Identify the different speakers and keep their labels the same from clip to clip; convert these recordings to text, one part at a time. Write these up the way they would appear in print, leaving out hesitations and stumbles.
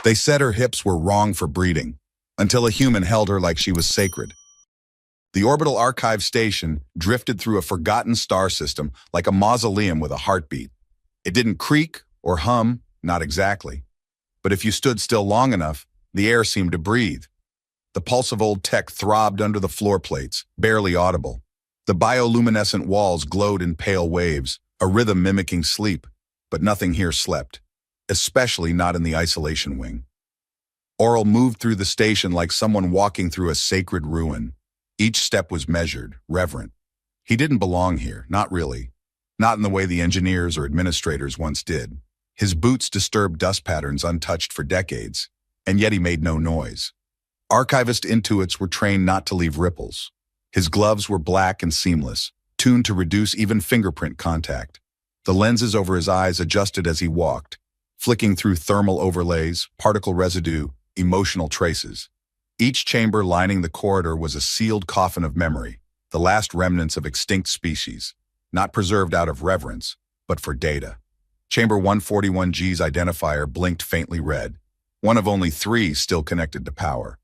Speaker 1: They said her hips were wrong for breeding, until a human held her like she was sacred. The orbital archive station drifted through a forgotten star system like a mausoleum with a heartbeat. It didn't creak or hum, not exactly. But if you stood still long enough, the air seemed to breathe. The pulse of old tech throbbed under the floor plates, barely audible. The bioluminescent walls glowed in pale waves, a rhythm mimicking sleep, but nothing here slept, especially not in the isolation wing. Oral moved through the station like someone walking through a sacred ruin. Each step was measured, reverent. He didn't belong here, not really. Not in the way the engineers or administrators once did. His boots disturbed dust patterns untouched for decades, and yet he made no noise. Archivist intuits were trained not to leave ripples. His gloves were black and seamless, tuned to reduce even fingerprint contact. The lenses over his eyes adjusted as he walked, flicking through thermal overlays, particle residue, emotional traces. Each chamber lining the corridor was a sealed coffin of memory, the last remnants of extinct species, not preserved out of reverence, but for data. Chamber 141G's identifier blinked faintly red, one of only 3 still connected to power.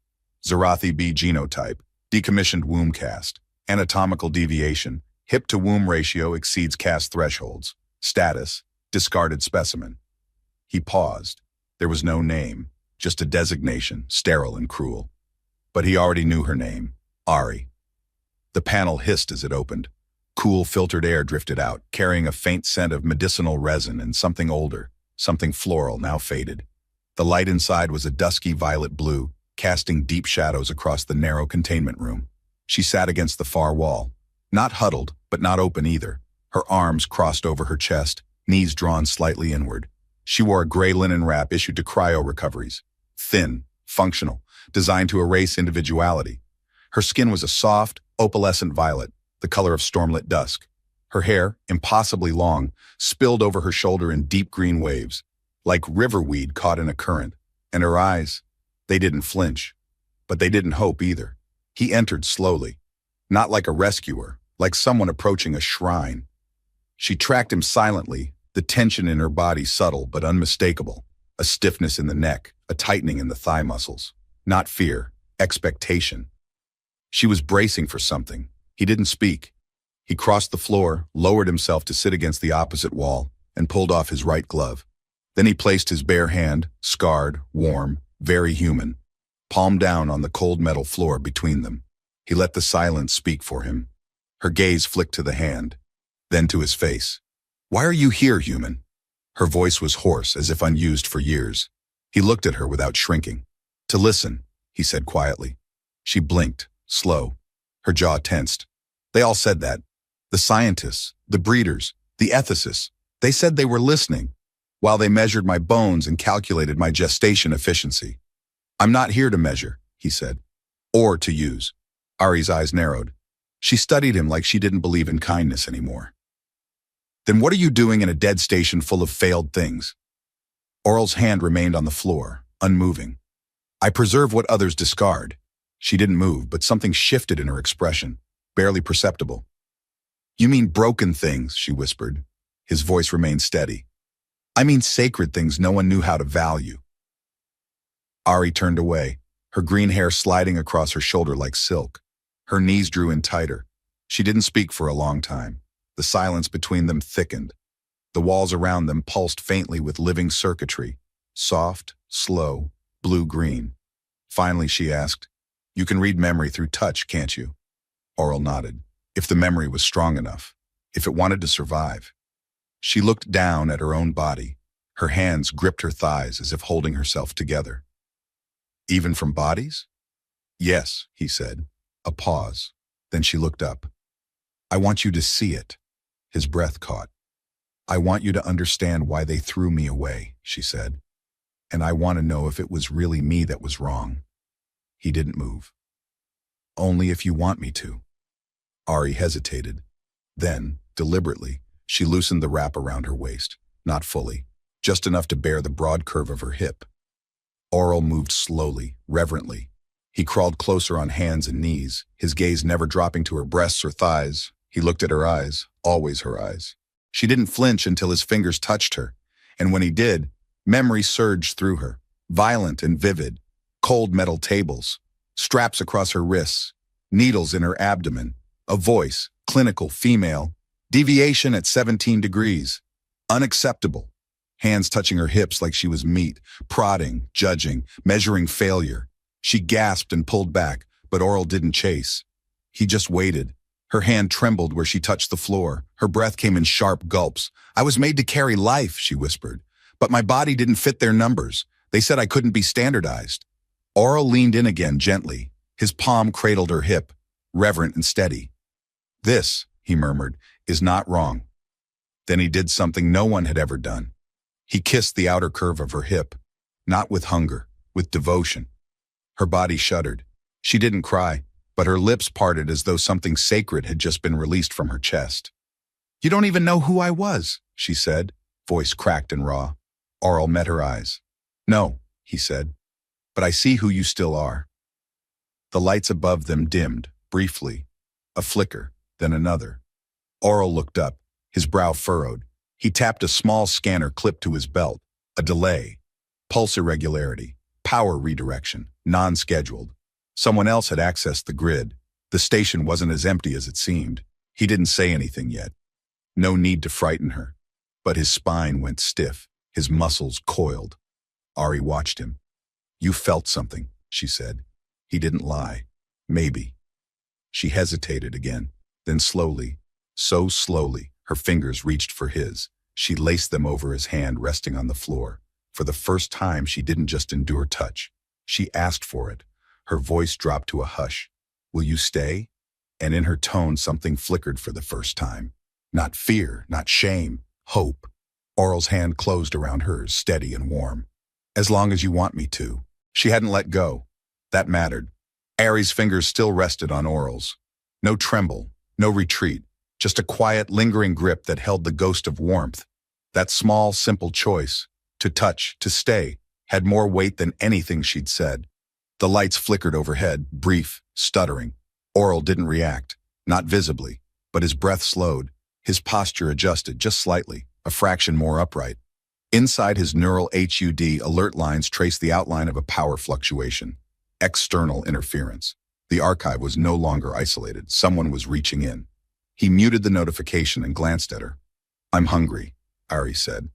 Speaker 1: Zarathi B genotype, decommissioned womb cast, anatomical deviation, hip-to-womb ratio exceeds cast thresholds, status, discarded specimen. He paused. There was no name, just a designation, sterile and cruel. But he already knew her name, Ari. The panel hissed as it opened. Cool, filtered air drifted out, carrying a faint scent of medicinal resin and something older, something floral, now faded. The light inside was a dusky violet blue, casting deep shadows across the narrow containment room. She sat against the far wall, not huddled, but not open either, her arms crossed over her chest, knees drawn slightly inward. She wore a gray linen wrap issued to cryo recoveries, thin, functional, designed to erase individuality. Her skin was a soft, opalescent violet, the color of stormlit dusk. Her hair, impossibly long, spilled over her shoulder in deep green waves, like river weed caught in a current. And her eyes, they didn't flinch, but they didn't hope either. He entered slowly, not like a rescuer, like someone approaching a shrine. She tracked him silently, the tension in her body subtle but unmistakable, a stiffness in the neck, a tightening in the thigh muscles. Not fear, expectation. She was bracing for something. He didn't speak. He crossed the floor, lowered himself to sit against the opposite wall, and pulled off his right glove. Then he placed his bare hand, scarred, warm, very human, palm down on the cold metal floor between them. He let the silence speak for him. Her gaze flicked to the hand, then to his face. "Why are you here, human?" Her voice was hoarse, as if unused for years. He looked at her without shrinking. "To listen," he said quietly. She blinked, slow. Her jaw tensed. "They all said that. The scientists, the breeders, the ethicists. They said they were listening, while they measured my bones and calculated my gestation efficiency. I'm not here to measure," he said, "or to use." Ari's eyes narrowed. She studied him like she didn't believe in kindness anymore. "Then what are you doing in a dead station full of failed things?" Oral's hand remained on the floor, unmoving. "I preserve what others discard." She didn't move, but something shifted in her expression, barely perceptible. "You mean broken things," she whispered. His voice remained steady. "I mean sacred things no one knew how to value." Ari turned away, her green hair sliding across her shoulder like silk. Her knees drew in tighter. She didn't speak for a long time. The silence between them thickened. The walls around them pulsed faintly with living circuitry, soft, slow, blue-green. Finally, she asked, "You can read memory through touch, can't you?" Oral nodded. If the memory was strong enough, if it wanted to survive. She looked down at her own body. Her hands gripped her thighs as if holding herself together. "Even from bodies?" "Yes," he said. A pause. Then she looked up. "I want you to see it." His breath caught. "I want you to understand why they threw me away," she said. "And I want to know if it was really me that was wrong." He didn't move. "Only if you want me to." Ari hesitated. Then, deliberately, she loosened the wrap around her waist, not fully, just enough to bear the broad curve of her hip. Oral moved slowly, reverently. He crawled closer on hands and knees, his gaze never dropping to her breasts or thighs. He looked at her eyes, always her eyes. She didn't flinch until his fingers touched her, and when he did, memory surged through her. violent and vivid, cold metal tables, straps across her wrists, needles in her abdomen, a voice, clinical, female, deviation at 17 degrees, unacceptable, hands touching her hips like she was meat, prodding, judging, measuring failure. She gasped and pulled back, but Oral didn't chase. He just waited. Her hand trembled where she touched the floor. Her breath came in sharp gulps. "I was made to carry life," she whispered, "but my body didn't fit their numbers. They said I couldn't be standardized." Oral leaned in again gently. His palm cradled her hip, reverent and steady. "This," he murmured, "is not wrong." Then he did something no one had ever done. He kissed the outer curve of her hip, not with hunger, with devotion. Her body shuddered. She didn't cry, but her lips parted as though something sacred had just been released from her chest. "You don't even know who I was," she said, voice cracked and raw. Oral met her eyes. "No," he said, "but I see who you still are." The lights above them dimmed, briefly. A flicker, then another. Oral looked up, his brow furrowed. He tapped a small scanner clipped to his belt. A delay. Pulse irregularity. Power redirection. Non-scheduled. Someone else had accessed the grid. The station wasn't as empty as it seemed. He didn't say anything yet. No need to frighten her. But his spine went stiff. His muscles coiled. Ari watched him. "You felt something," she said. He didn't lie. "Maybe." She hesitated again. Then slowly, so slowly, her fingers reached for his. She laced them over his hand resting on the floor. For the first time, she didn't just endure touch. She asked for it. Her voice dropped to a hush. "Will you stay?" And in her tone, something flickered for the first time. Not fear, not shame, hope. Oral's hand closed around hers, steady and warm. "As long as you want me to." She hadn't let go. That mattered. Ari's fingers still rested on Oral's. No tremble, no retreat, just a quiet, lingering grip that held the ghost of warmth. That small, simple choice, to touch, to stay, had more weight than anything she'd said. The lights flickered overhead, brief, stuttering. Oral didn't react, not visibly, but his breath slowed. His posture adjusted just slightly, a fraction more upright. Inside his neural HUD, alert lines traced the outline of a power fluctuation. External interference. The archive was no longer isolated. Someone was reaching in. He muted the notification and glanced at her. "I'm hungry," Ari said.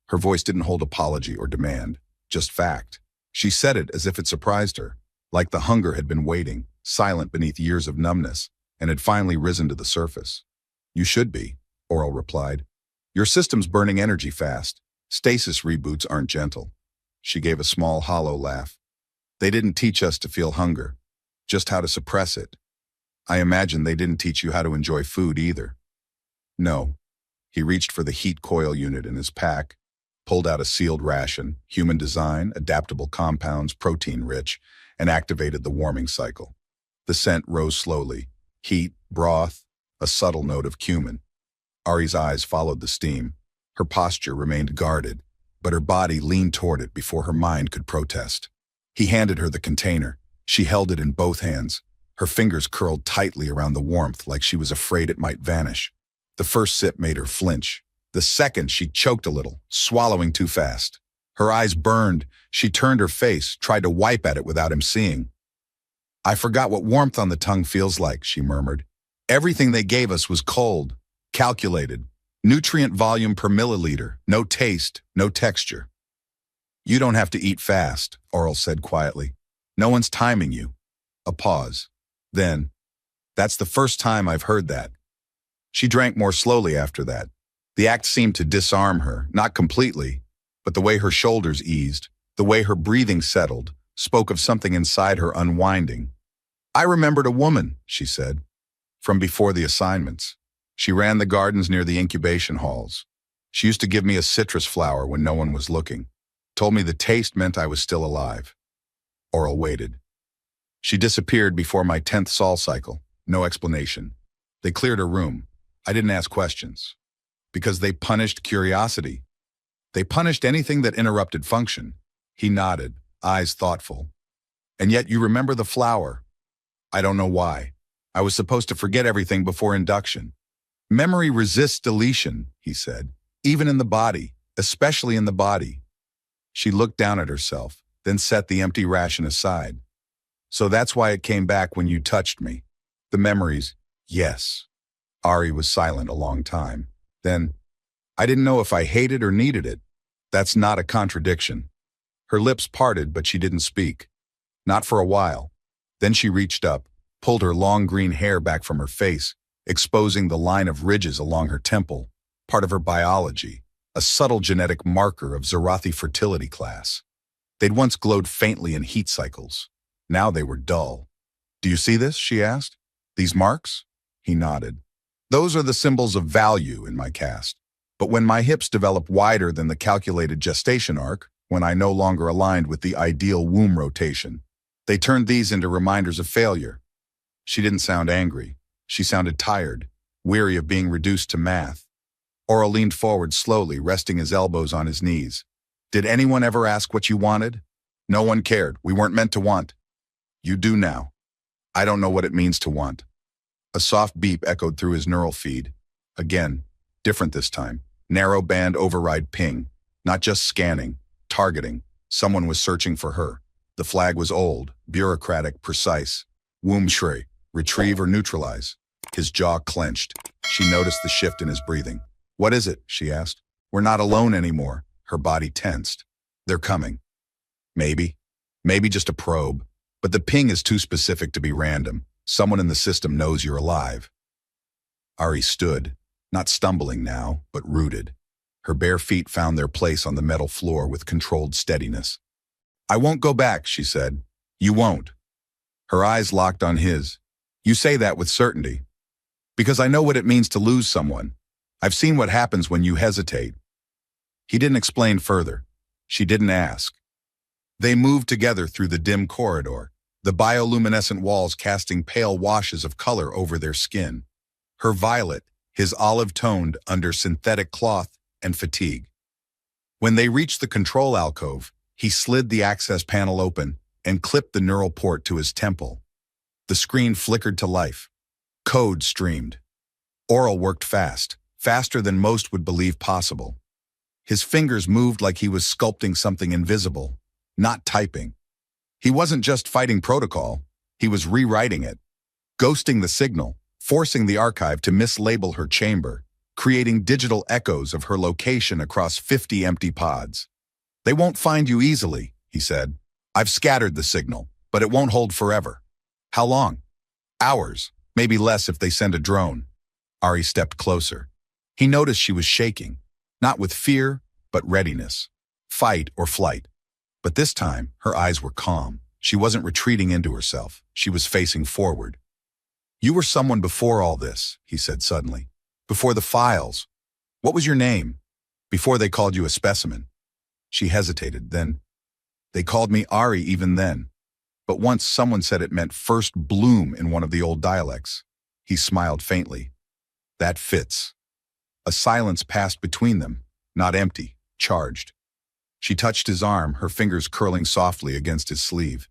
Speaker 1: Her voice didn't hold apology or demand, just fact. She said it as if it surprised her, like the hunger had been waiting, silent beneath years of numbness, and had finally risen to the surface. "You should be," Oral replied. "Your system's burning energy fast. Stasis reboots aren't gentle." She gave a small, hollow laugh. "They didn't teach us to feel hunger, just how to suppress it. I imagine they didn't teach you how to enjoy food either." "No." He reached for the heat coil unit in his pack, pulled out a sealed ration, human design, adaptable compounds, protein-rich, and activated the warming cycle. The scent rose slowly. Heat, broth, a subtle note of cumin. Ari's eyes followed the steam. Her posture remained guarded, but her body leaned toward it before her mind could protest. He handed her the container. She held it in both hands. Her fingers curled tightly around the warmth like she was afraid it might vanish. The first sip made her flinch. The second, she choked a little, swallowing too fast. Her eyes burned. She turned her face, tried to wipe at it without him seeing. "I forgot what warmth on the tongue feels like," she murmured. "Everything they gave us was cold, calculated. Nutrient volume per milliliter, no taste, no texture." "You don't have to eat fast," Oral said quietly. "No one's timing you." A pause. Then, "That's the first time I've heard that." She drank more slowly after that. The act seemed to disarm her, not completely, but the way her shoulders eased, the way her breathing settled, spoke of something inside her unwinding. "I remembered a woman," she said, "from before the assignments. She ran the gardens near the incubation halls. She used to give me a citrus flower when no one was looking. Told me the taste meant I was still alive." Oral waited. "She disappeared before my 10th sol cycle. No explanation. They cleared her room. I didn't ask questions. Because they punished curiosity. They punished anything that interrupted function." He nodded, eyes thoughtful. "And yet you remember the flower." "I don't know why. I was supposed to forget everything before induction." "Memory resists deletion," he said, "even in the body, especially in the body." She looked down at herself, then set the empty ration aside. So that's why it came back when you touched me. The memories, yes. Ari was silent a long time. Then, I didn't know if I hated or needed it. That's not a contradiction. Her lips parted, but she didn't speak. Not for a while. Then she reached up, pulled her long green hair back from her face, exposing the line of ridges along her temple, part of her biology, a subtle genetic marker of Zarathi fertility class. They'd once glowed faintly in heat cycles. Now they were dull. Do you see this? She asked. These marks? He nodded. Those are the symbols of value in my caste. But when my hips develop wider than the calculated gestation arc, when I no longer aligned with the ideal womb rotation, they turned these into reminders of failure. She didn't sound angry. She sounded tired, weary of being reduced to math. Oral leaned forward slowly, resting his elbows on his knees. Did anyone ever ask what you wanted? No one cared. We weren't meant to want. You do now. I don't know what it means to want. A soft beep echoed through his neural feed. Again, different this time. Narrow band override ping. Not just scanning, targeting. Someone was searching for her. The flag was old, bureaucratic, precise. Womb shray, retrieve or neutralize. His jaw clenched. She noticed the shift in his breathing. What is it? She asked. We're not alone anymore. Her body tensed. They're coming. Maybe. Maybe just a probe. But the ping is too specific to be random. Someone in the system knows you're alive. Ari stood, not stumbling now, but rooted. Her bare feet found their place on the metal floor with controlled steadiness. I won't go back, she said. You won't. Her eyes locked on his. You say that with certainty. Because I know what it means to lose someone. I've seen what happens when you hesitate. He didn't explain further. She didn't ask. They moved together through the dim corridor, the bioluminescent walls casting pale washes of color over their skin. Her violet, his olive-toned under synthetic cloth and fatigue. When they reached the control alcove, he slid the access panel open and clipped the neural port to his temple. The screen flickered to life. Code streamed. Oral worked fast, faster than most would believe possible. His fingers moved like he was sculpting something invisible, not typing. He wasn't just fighting protocol, he was rewriting it, ghosting the signal, forcing the archive to mislabel her chamber, creating digital echoes of her location across 50 empty pods. They won't find you easily, he said. I've scattered the signal, but it won't hold forever. How long? Hours, maybe less if they send a drone. Ari stepped closer. He noticed she was shaking, not with fear, but readiness. Fight or flight. But this time, her eyes were calm. She wasn't retreating into herself. She was facing forward. You were someone before all this, he said suddenly. Before the files. What was your name? Before they called you a specimen. She hesitated, then. They called me Ari even then. But once someone said it meant first bloom in one of the old dialects. He smiled faintly. That fits. A silence passed between them, not empty, charged. She touched his arm, her fingers curling softly against his sleeve.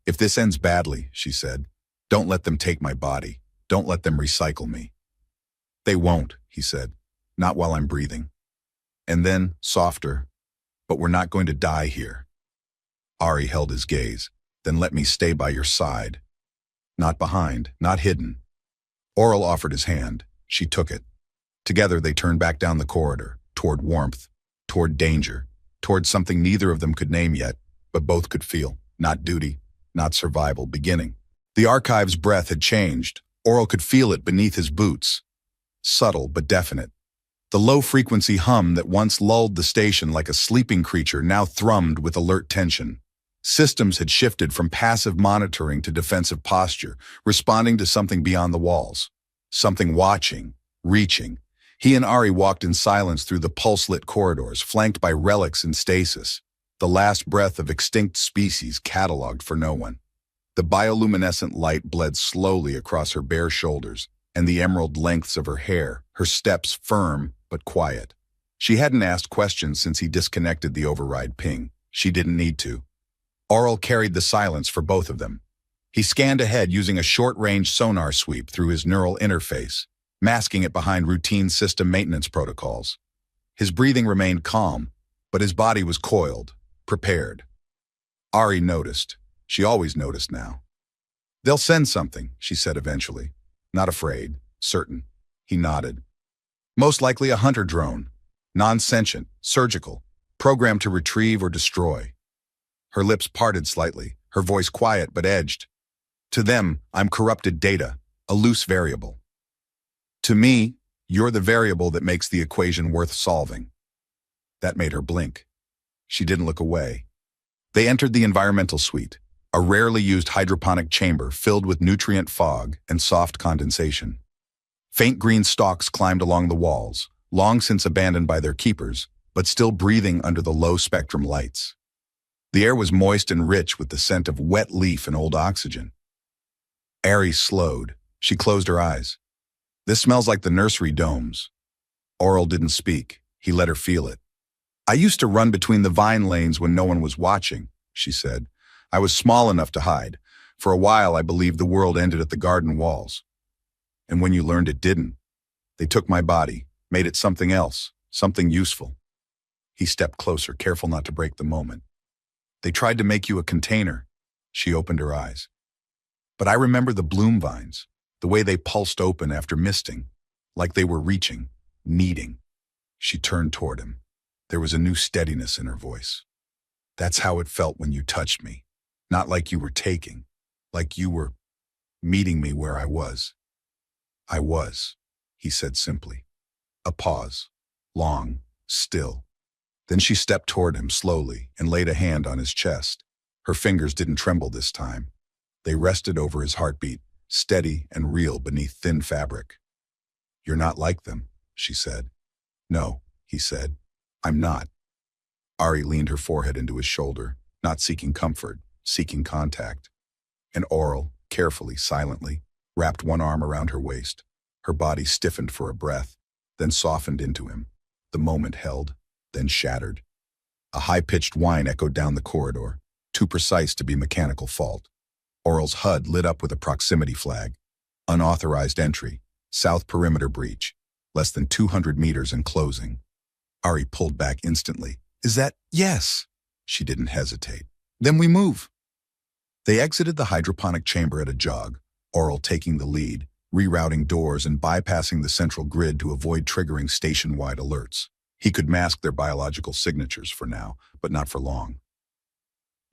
Speaker 1: If this ends badly, she said, don't let them take my body. Don't let them recycle me. They won't, he said, not while I'm breathing. And then, softer, but we're not going to die here. Ari held his gaze. Then let me stay by your side. Not behind, not hidden. Oral offered his hand. She took it. Together they turned back down the corridor, toward warmth, toward danger, toward something neither of them could name yet, but both could feel. Not duty, not survival, beginning. The archive's breath had changed. Oral could feel it beneath his boots. Subtle but definite. The low-frequency hum that once lulled the station like a sleeping creature now thrummed with alert tension. Systems had shifted from passive monitoring to defensive posture, responding to something beyond the walls. Something watching, reaching. He and Ari walked in silence through the pulse-lit corridors, flanked by relics in stasis, the last breath of extinct species cataloged for no one. The bioluminescent light bled slowly across her bare shoulders and the emerald lengths of her hair, her steps firm but quiet. She hadn't asked questions since he disconnected the override ping. She didn't need to. Oral carried the silence for both of them. He scanned ahead using a short-range sonar sweep through his neural interface, masking it behind routine system maintenance protocols. His breathing remained calm, but his body was coiled, prepared. Ari noticed. She always noticed now. "They'll send something," she said eventually. Not afraid, certain. He nodded. "Most likely a hunter drone. Non-sentient, surgical, programmed to retrieve or destroy." Her lips parted slightly, her voice quiet but edged. "To them, I'm corrupted data, a loose variable. To me, you're the variable that makes the equation worth solving." That made her blink. She didn't look away. They entered the environmental suite, a rarely used hydroponic chamber filled with nutrient fog and soft condensation. Faint green stalks climbed along the walls, long since abandoned by their keepers, but still breathing under the low-spectrum lights. The air was moist and rich with the scent of wet leaf and old oxygen. Ari slowed. She closed her eyes. "This smells like the nursery domes." Oral didn't speak. He let her feel it. "I used to run between the vine lanes when no one was watching," she said. "I was small enough to hide. For a while, I believed the world ended at the garden walls. And when you learned it didn't, they took my body, made it something else, something useful." He stepped closer, careful not to break the moment. "They tried to make you a container." She opened her eyes. "But I remember the bloom vines, the way they pulsed open after misting, like they were reaching, needing." She turned toward him. There was a new steadiness in her voice. "That's how it felt when you touched me. Not like you were taking, like you were meeting me where I was." "I was," he said simply. A pause, long, still. Then she stepped toward him slowly and laid a hand on his chest. Her fingers didn't tremble this time. They rested over his heartbeat, steady and real beneath thin fabric. "You're not like them," she said. "No," he said. "I'm not." Ari leaned her forehead into his shoulder, not seeking comfort, seeking contact. And Oral, carefully, silently, wrapped one arm around her waist. Her body stiffened for a breath, then softened into him. The moment held, then shattered. A high-pitched whine echoed down the corridor, too precise to be mechanical fault. Oral's HUD lit up with a proximity flag. Unauthorized entry, south perimeter breach, less than 200 meters and closing. Ari pulled back instantly. "Is that—" "Yes." She didn't hesitate. "Then we move." They exited the hydroponic chamber at a jog, Oral taking the lead, rerouting doors and bypassing the central grid to avoid triggering station-wide alerts. He could mask their biological signatures for now, but not for long.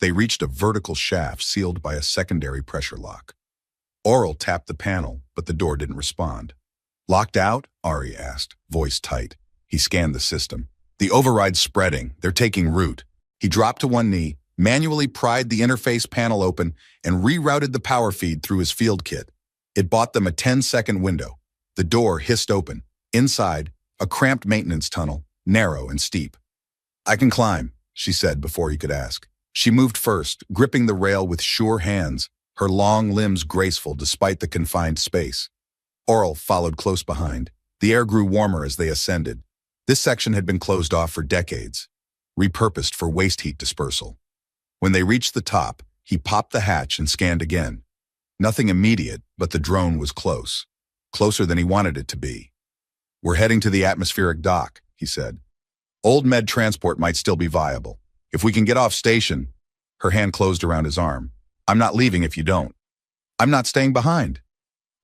Speaker 1: They reached a vertical shaft sealed by a secondary pressure lock. Oral tapped the panel, but the door didn't respond. "Locked out?" Ari asked, voice tight. He scanned the system. "The override's spreading. They're taking root." He dropped to one knee, manually pried the interface panel open, and rerouted the power feed through his field kit. It bought them a 10-second window. The door hissed open. Inside, a cramped maintenance tunnel, narrow and steep. "I can climb," she said before he could ask. She moved first, gripping the rail with sure hands, her long limbs graceful despite the confined space. Oral followed close behind. The air grew warmer as they ascended. This section had been closed off for decades, repurposed for waste heat dispersal. When they reached the top, he popped the hatch and scanned again. Nothing immediate, but the drone was close. Closer than he wanted it to be. "We're heading to the atmospheric dock," he said. "Old med transport might still be viable. If we can get off station—" Her hand closed around his arm. "I'm not leaving if you don't." "I'm not staying behind."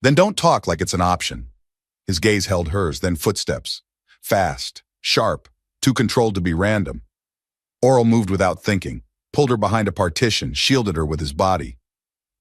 Speaker 1: "Then don't talk like it's an option." His gaze held hers, then footsteps. Fast, sharp, too controlled to be random. Oral moved without thinking, pulled her behind a partition, shielded her with his body.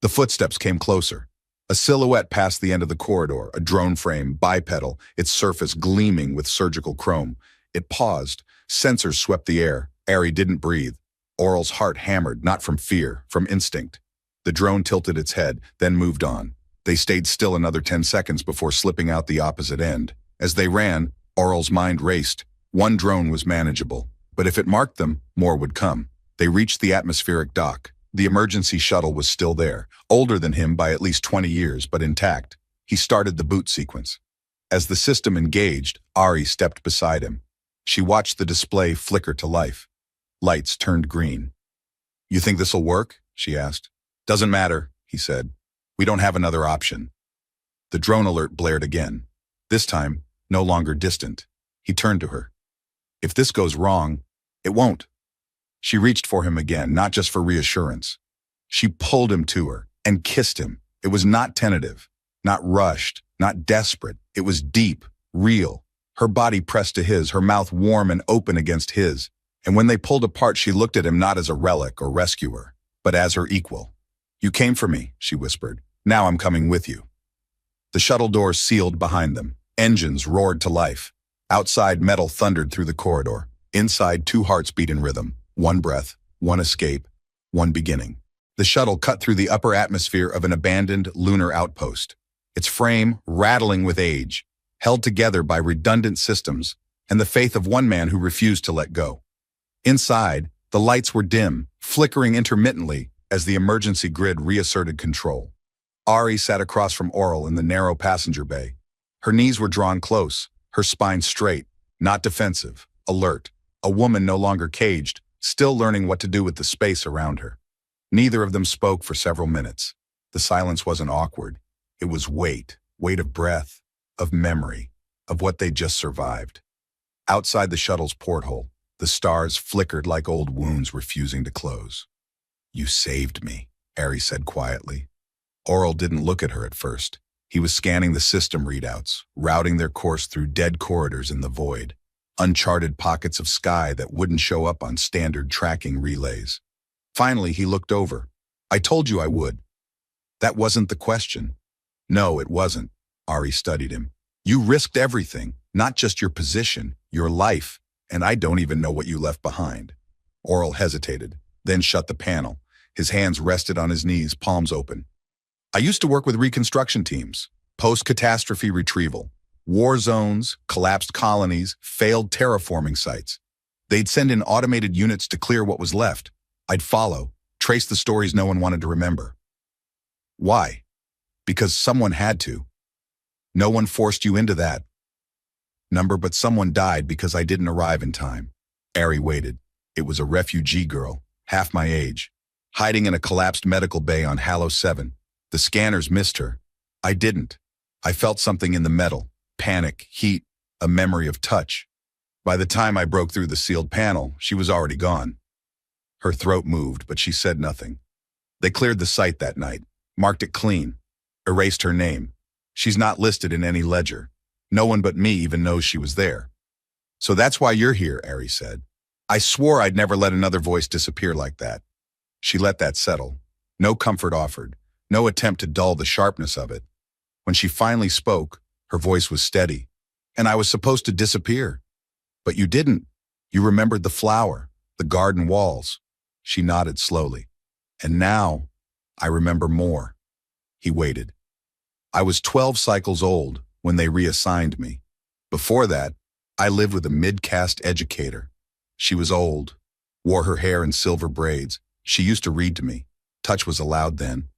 Speaker 1: The footsteps came closer. A silhouette passed the end of the corridor, a drone frame, bipedal, its surface gleaming with surgical chrome. It paused. Sensors swept the air. Ari didn't breathe. Oral's heart hammered, not from fear, from instinct. The drone tilted its head, then moved on. They stayed still another 10 seconds before slipping out the opposite end. As they ran, Oral's mind raced. One drone was manageable, but if it marked them, more would come. They reached the atmospheric dock. The emergency shuttle was still there, older than him by at least 20 years, but intact. He started the boot sequence. As the system engaged, Ari stepped beside him. She watched the display flicker to life. Lights turned green. "You think this'll work?" she asked. "Doesn't matter," he said. "We don't have another option." The drone alert blared again. This time, no longer distant. He turned to her. "If this goes wrong, it won't." She reached for him again, not just for reassurance. She pulled him to her and kissed him. It was not tentative, not rushed, not desperate. It was deep, real. Her body pressed to his, her mouth warm and open against his. And when they pulled apart, she looked at him not as a relic or rescuer, but as her equal. "You came for me," she whispered. "Now I'm coming with you." The shuttle doors sealed behind them. Engines roared to life. Outside, metal thundered through the corridor. Inside, two hearts beat in rhythm. One breath, one escape, one beginning. The shuttle cut through the upper atmosphere of an abandoned lunar outpost, its frame rattling with age, held together by redundant systems and the faith of one man who refused to let go. Inside, the lights were dim, flickering intermittently as the emergency grid reasserted control. Ari sat across from Oral in the narrow passenger bay. Her knees were drawn close, her spine straight, not defensive, alert, a woman no longer caged, still learning what to do with the space around her. Neither of them spoke for several minutes. The silence wasn't awkward. It was weight of breath, of memory, of what they'd just survived. Outside the shuttle's porthole, the stars flickered like old wounds refusing to close. "You saved me," Ari said quietly. Oral didn't look at her at first. He was scanning the system readouts, routing their course through dead corridors in the void, uncharted pockets of sky that wouldn't show up on standard tracking relays. Finally, he looked over. "I told you I would." "That wasn't the question." "No, it wasn't." Ari studied him. "You risked everything, not just your position, your life, and I don't even know what you left behind." Oral hesitated, then shut the panel. His hands rested on his knees, palms open. "I used to work with reconstruction teams, post-catastrophe retrieval, war zones, collapsed colonies, failed terraforming sites. They'd send in automated units to clear what was left. I'd follow, trace the stories no one wanted to remember." "Why?" "Because someone had to. No one forced you into that but someone died because I didn't arrive in time." Ari waited. It was a refugee girl, half my age, hiding in a collapsed medical bay on Hallow 7. The scanners missed her. I didn't. I felt something in the metal, panic, heat, a memory of touch. By the time I broke through the sealed panel, she was already gone. Her throat moved, but she said nothing. They cleared the site that night, marked it clean, erased her name. She's not listed in any ledger. No one but me even knows she was there. "So that's why you're here," Ari said. "I swore I'd never let another voice disappear like that." She let that settle. No comfort offered, no attempt to dull the sharpness of it. When she finally spoke, her voice was steady. "And I was supposed to disappear. But you didn't. You remembered the flower, the garden walls." She nodded slowly. "And now, I remember more." He waited. "I was 12 cycles old when they reassigned me. Before that, I lived with a mid-caste educator. She was old, wore her hair in silver braids. She used to read to me. Touch was allowed then.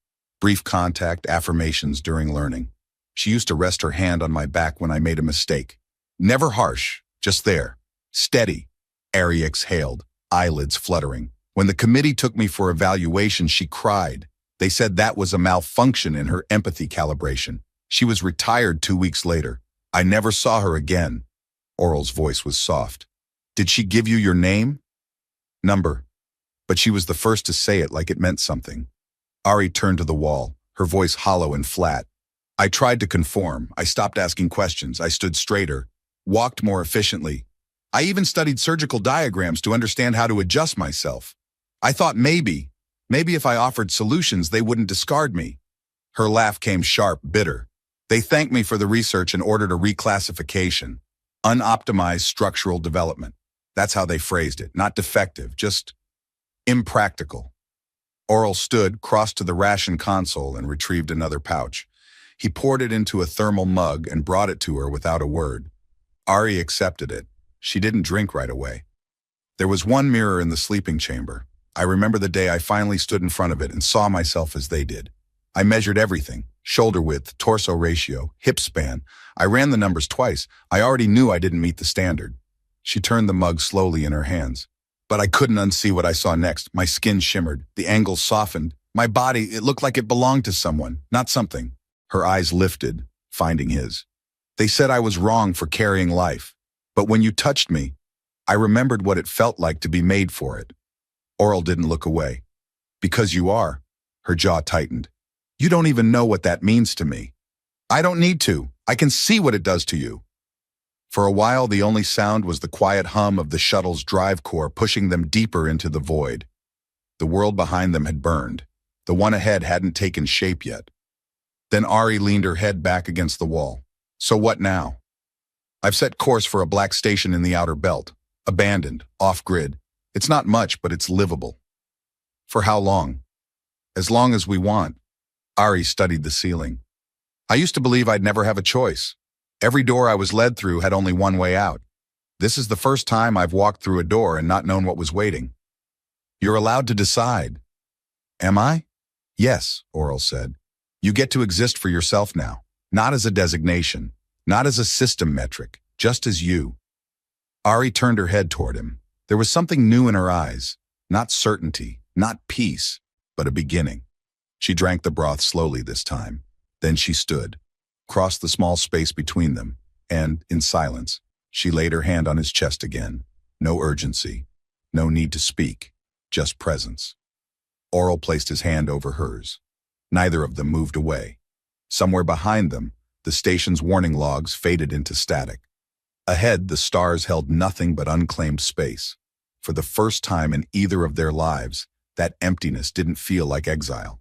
Speaker 1: Brief contact, affirmations during learning. She used to rest her hand on my back when I made a mistake. Never harsh, just there. Steady." Ari exhaled, eyelids fluttering. "When the committee took me for evaluation, she cried. They said that was a malfunction in her empathy calibration. She was retired 2 weeks later. I never saw her again." Oral's voice was soft. "Did she give you your name?" "Number." But she was the first to say it like it meant something. Ari turned to the wall, her voice hollow and flat. "I tried to conform. I stopped asking questions. I stood straighter, walked more efficiently. I even studied surgical diagrams to understand how to adjust myself. I thought maybe if I offered solutions, they wouldn't discard me." Her laugh came sharp, bitter. "They thanked me for the research and ordered a reclassification. Unoptimized structural development. That's how they phrased it. Not defective, just impractical." Oral stood, crossed to the ration console, and retrieved another pouch. He poured it into a thermal mug and brought it to her without a word. Ari accepted it. She didn't drink right away. There was one mirror in the sleeping chamber. I remember the day I finally stood in front of it and saw myself as they did. I measured everything: shoulder width, torso ratio, hip span. I ran the numbers twice. I already knew I didn't meet the standard. She turned the mug slowly in her hands. But I couldn't unsee what I saw next. My skin shimmered. The angles softened. My body, it looked like it belonged to someone, not something. Her eyes lifted, finding his. "They said I was wrong for carrying life. But when you touched me, I remembered what it felt like to be made for it. Oral didn't look away. Because you are. Her jaw tightened. You don't even know what that means to me. I don't need to. I can see what it does to you. For a while, the only sound was the quiet hum of the shuttle's drive core pushing them deeper into the void. The world behind them had burned. The one ahead hadn't taken shape yet. Then Ari leaned her head back against the wall. So what now? I've set course for a black station in the outer belt. Abandoned, off-grid. It's not much, but it's livable. For how long? As long as we want. Ari studied the ceiling. I used to believe I'd never have a choice. Every door I was led through had only one way out. This is the first time I've walked through a door and not known what was waiting. You're allowed to decide. Am I? Yes, Oral said. You get to exist for yourself now, not as a designation, not as a system metric, just as you. Ari turned her head toward him. There was something new in her eyes, not certainty, not peace, but a beginning. She drank the broth slowly this time. Then she stood, crossed the small space between them, and, in silence, she laid her hand on his chest again. No urgency, no need to speak, just presence. Oral placed his hand over hers. Neither of them moved away. Somewhere behind them, the station's warning logs faded into static. Ahead, the stars held nothing but unclaimed space. For the first time in either of their lives, that emptiness didn't feel like exile.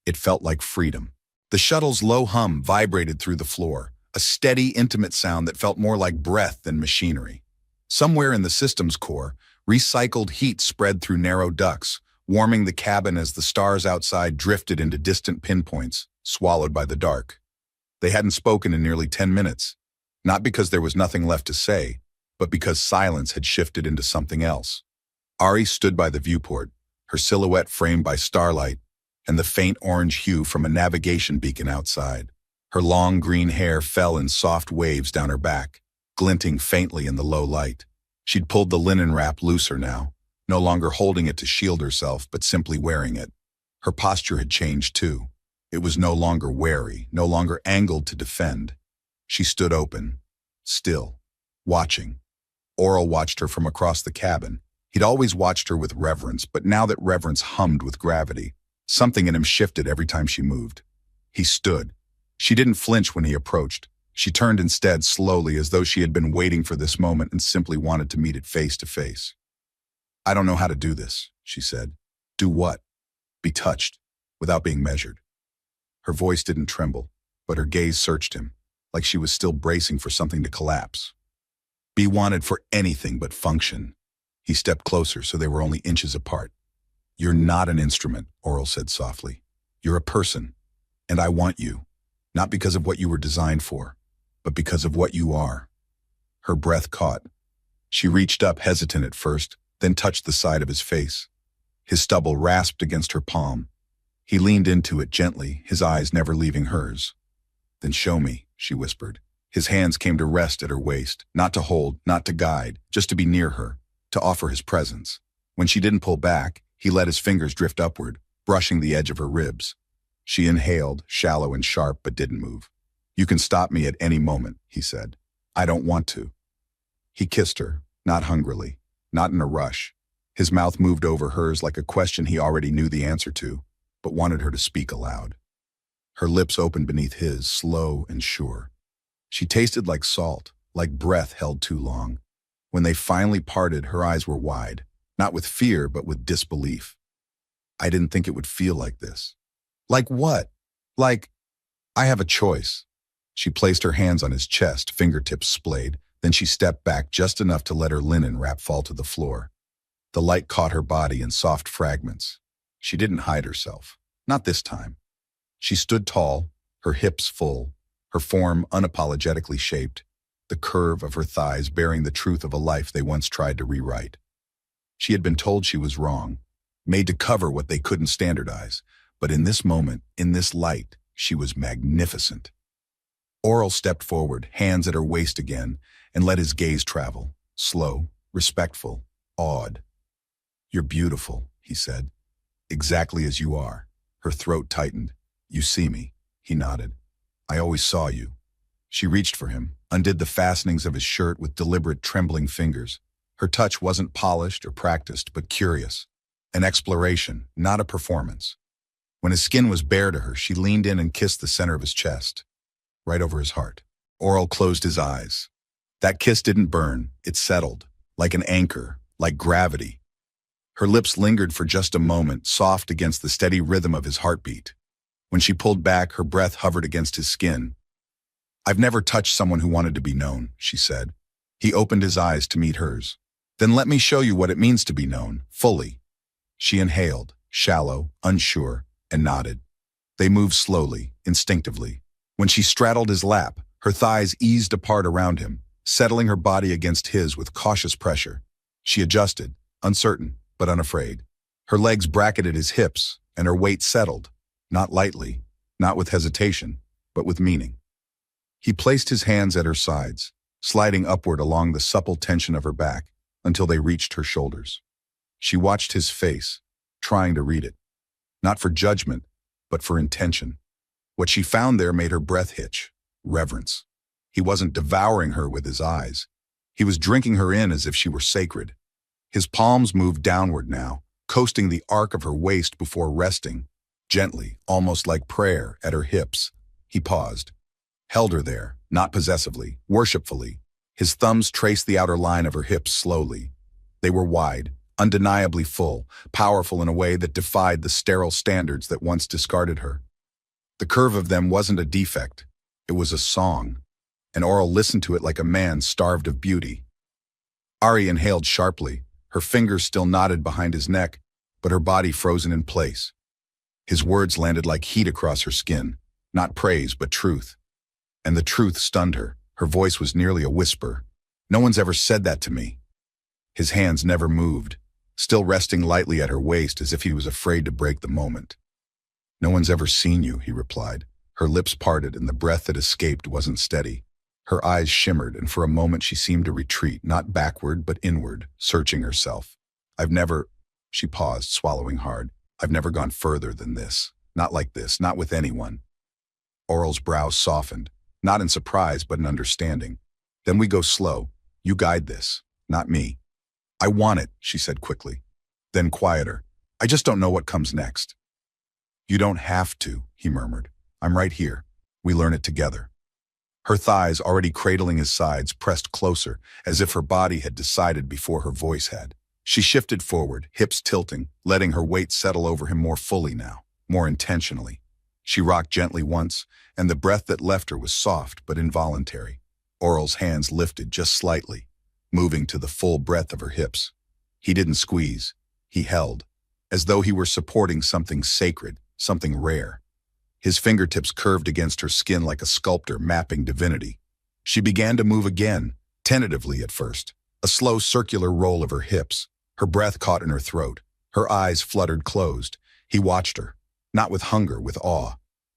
Speaker 1: It felt like freedom. The shuttle's low hum vibrated through the floor, a steady, intimate sound that felt more like breath than machinery. Somewhere in the system's core, recycled heat spread through narrow ducts, warming the cabin as the stars outside drifted into distant pinpoints, swallowed by the dark. They hadn't spoken in nearly 10 minutes, not because there was nothing left to say, but because silence had shifted into something else. Ari stood by the viewport, her silhouette framed by starlight and the faint orange hue from a navigation beacon outside. Her long green hair fell in soft waves down her back, glinting faintly in the low light. She'd pulled the linen wrap looser now, no longer holding it to shield herself, but simply wearing it. Her posture had changed too. It was no longer wary, no longer angled to defend. She stood open, still, watching. Oral watched her from across the cabin. He'd always watched her with reverence, but now that reverence hummed with gravity. Something in him shifted every time she moved. He stood. She didn't flinch when he approached. She turned instead slowly, as though she had been waiting for this moment and simply wanted to meet it face to face. I don't know how to do this, she said. Do what? Be touched, without being measured. Her voice didn't tremble, but her gaze searched him, like she was still bracing for something to collapse. Be wanted for anything but function. He stepped closer so they were only inches apart. You're not an instrument, Oral said softly. You're a person, and I want you, not because of what you were designed for, but because of what you are. Her breath caught. She reached up, hesitant at first, then touched the side of his face. His stubble rasped against her palm. He leaned into it gently, his eyes never leaving hers. Then show me, she whispered. His hands came to rest at her waist, not to hold, not to guide, just to be near her, to offer his presence. When she didn't pull back, he let his fingers drift upward, brushing the edge of her ribs. She inhaled, shallow and sharp, but didn't move. You can stop me at any moment, he said. I don't want to. He kissed her, not hungrily, not in a rush. His mouth moved over hers like a question he already knew the answer to, but wanted her to speak aloud. Her lips opened beneath his, slow and sure. She tasted like salt, like breath held too long. When they finally parted, her eyes were wide, not with fear, but with disbelief. I didn't think it would feel like this. Like what? Like, I have a choice. She placed her hands on his chest, fingertips splayed. Then she stepped back just enough to let her linen wrap fall to the floor. The light caught her body in soft fragments. She didn't hide herself. Not this time. She stood tall, her hips full, her form unapologetically shaped, the curve of her thighs bearing the truth of a life they once tried to rewrite. She had been told she was wrong, made to cover what they couldn't standardize, but in this moment, in this light, she was magnificent. Oral stepped forward, hands at her waist again, and let his gaze travel, slow, respectful, awed. You're beautiful, he said. Exactly as you are. Her throat tightened. You see me, he nodded. I always saw you. She reached for him, undid the fastenings of his shirt with deliberate, trembling fingers. Her touch wasn't polished or practiced, but curious. An exploration, not a performance. When his skin was bare to her, she leaned in and kissed the center of his chest, right over his heart. Oral closed his eyes. That kiss didn't burn, it settled, like an anchor, like gravity. Her lips lingered for just a moment, soft against the steady rhythm of his heartbeat. When she pulled back, her breath hovered against his skin. "I've never touched someone who wanted to be known," she said. He opened his eyes to meet hers. "Then let me show you what it means to be known, fully." She inhaled, shallow, unsure, and nodded. They moved slowly, instinctively. When she straddled his lap, her thighs eased apart around him, settling her body against his with cautious pressure. She adjusted, uncertain, but unafraid. Her legs bracketed his hips, and her weight settled, not lightly, not with hesitation, but with meaning. He placed his hands at her sides, sliding upward along the supple tension of her back until they reached her shoulders. She watched his face, trying to read it. Not for judgment, but for intention. What she found there made her breath hitch, reverence. He wasn't devouring her with his eyes. He was drinking her in as if she were sacred. His palms moved downward now, coasting the arc of her waist before resting, gently, almost like prayer, at her hips. He paused, held her there, not possessively, worshipfully. His thumbs traced the outer line of her hips slowly. They were wide, undeniably full, powerful in a way that defied the sterile standards that once discarded her. The curve of them wasn't a defect. It was a song, and Oral listened to it like a man starved of beauty. Ari inhaled sharply, her fingers still knotted behind his neck, but her body frozen in place. His words landed like heat across her skin, not praise, but truth. And the truth stunned her. Her voice was nearly a whisper. "No one's ever said that to me." His hands never moved, still resting lightly at her waist as if he was afraid to break the moment. "No one's ever seen you," he replied. Her lips parted and the breath that escaped wasn't steady. Her eyes shimmered, and for a moment she seemed to retreat, not backward but inward, searching herself. "I've never—" She paused, swallowing hard. "I've never gone further than this. Not like this, not with anyone." Oral's brow softened, not in surprise but in understanding. "Then we go slow. You guide this, not me." "I want it," she said quickly. Then quieter. "I just don't know what comes next." "You don't have to," he murmured. "I'm right here. We learn it together." Her thighs, already cradling his sides, pressed closer, as if her body had decided before her voice had. She shifted forward, hips tilting, letting her weight settle over him more fully now, more intentionally. She rocked gently once, and the breath that left her was soft but involuntary. Oral's hands lifted just slightly, moving to the full breadth of her hips. He didn't squeeze. He held, as though he were supporting something sacred, something rare. His fingertips curved against her skin like a sculptor mapping divinity. She began to move again, tentatively at first, a slow circular roll of her hips. Her breath caught in her throat. Her eyes fluttered closed. He watched her, not with hunger, with awe.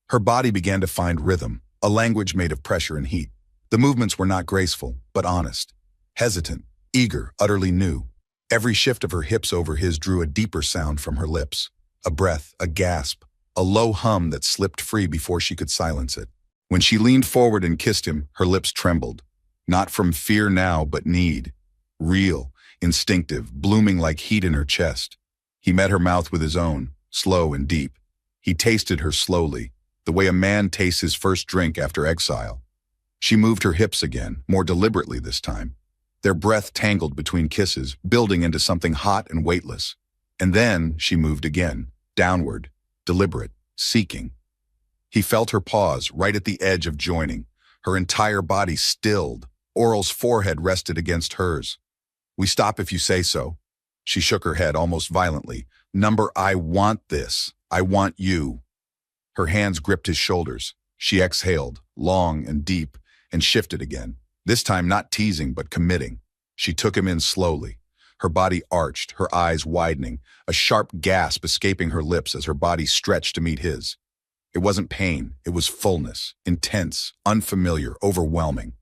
Speaker 1: Her body began to find rhythm, a language made of pressure and heat. The movements were not graceful, but honest. Hesitant, eager, utterly new. Every shift of her hips over his drew a deeper sound from her lips. A breath, a gasp, a low hum that slipped free before she could silence it. When she leaned forward and kissed him, her lips trembled. Not from fear now, but need. Real, instinctive, blooming like heat in her chest. He met her mouth with his own, slow and deep. He tasted her slowly, the way a man tastes his first drink after exile. She moved her hips again, more deliberately this time. Their breath tangled between kisses, building into something hot and weightless. And then she moved again, downward, deliberate, seeking. He felt her pause, right at the edge of joining. Her entire body stilled. Oral's forehead rested against hers. "We stop if you say so." She shook her head almost violently. I want this. I want you." Her hands gripped his shoulders. She exhaled, long and deep, and shifted again. This time not teasing, but committing. She took him in slowly. Her body arched, her eyes widening, a sharp gasp escaping her lips as her body stretched to meet his. It wasn't pain, it was fullness, intense, unfamiliar, overwhelming.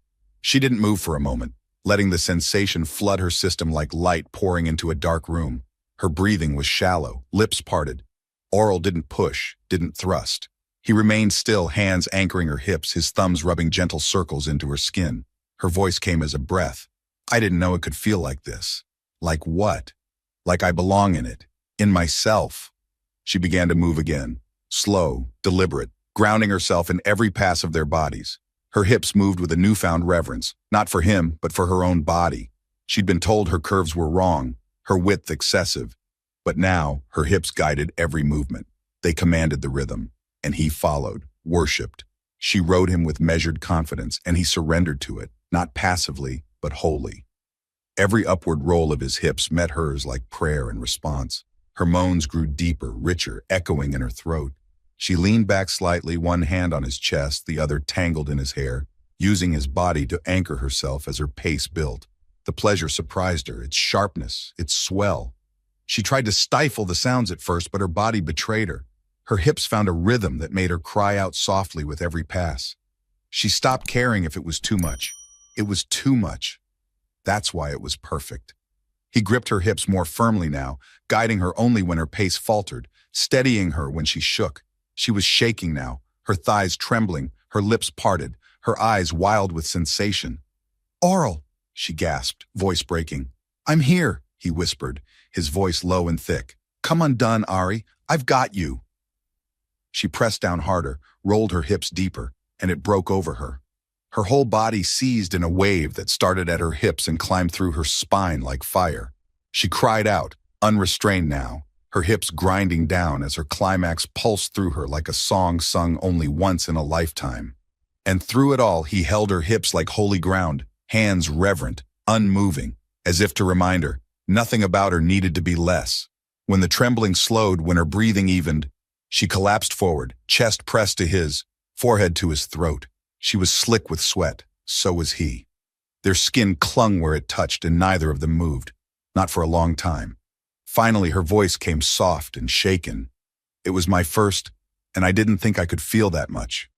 Speaker 1: She didn't move for a moment, letting the sensation flood her system like light pouring into a dark room. Her breathing was shallow, lips parted. Oral didn't push, didn't thrust. He remained still, hands anchoring her hips, his thumbs rubbing gentle circles into her skin. Her voice came as a breath. "I didn't know it could feel like this." "Like what?" "Like I belong in it." In myself. She began to move again, slow, deliberate, grounding herself in every pass of their bodies. Her hips moved with a newfound reverence, not for him, but for her own body. She'd been told her curves were wrong, her width excessive. But now, her hips guided every movement. They commanded the rhythm, and he followed, worshipped. She rode him with measured confidence, and he surrendered to it, not passively, but wholly. Every upward roll of his hips met hers like prayer and response. Her moans grew deeper, richer, echoing in her throat. She leaned back slightly, one hand on his chest, the other tangled in his hair, using his body to anchor herself as her pace built. The pleasure surprised her, its sharpness, its swell. She tried to stifle the sounds at first, but her body betrayed her. Her hips found a rhythm that made her cry out softly with every pass. She stopped caring if it was too much. It was too much. That's why it was perfect. He gripped her hips more firmly now, guiding her only when her pace faltered, steadying her when she shook. She was shaking now, her thighs trembling, her lips parted, her eyes wild with sensation. "Oral," she gasped, voice breaking. "I'm here," he whispered, his voice low and thick. "Come undone, Ari. I've got you." She pressed down harder, rolled her hips deeper, and it broke over her. Her whole body seized in a wave that started at her hips and climbed through her spine like fire. She cried out, unrestrained now, her hips grinding down as her climax pulsed through her like a song sung only once in a lifetime. And through it all, he held her hips like holy ground, hands reverent, unmoving, as if to remind her, nothing about her needed to be less. When the trembling slowed, when her breathing evened, she collapsed forward, chest pressed to his, forehead to his throat. She was slick with sweat, so was he. Their skin clung where it touched and neither of them moved, not for a long time. Finally, her voice came soft and shaken. "It was my first, and I didn't think I could feel that much."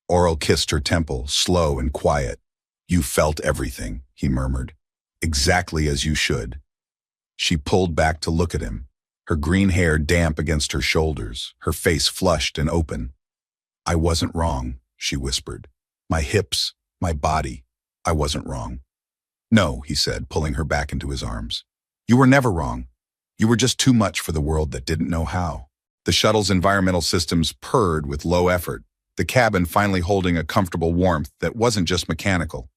Speaker 1: Oral kissed her temple, slow and quiet. "You felt everything," he murmured. "Exactly as you should." She pulled back to look at him, her green hair damp against her shoulders, her face flushed and open. "I wasn't wrong," she whispered. "My hips, my body, I wasn't wrong." "No," he said, pulling her back into his arms. "You were never wrong. You were just too much for the world that didn't know how." The shuttle's environmental systems purred with low effort, the cabin finally holding a comfortable warmth that wasn't just mechanical.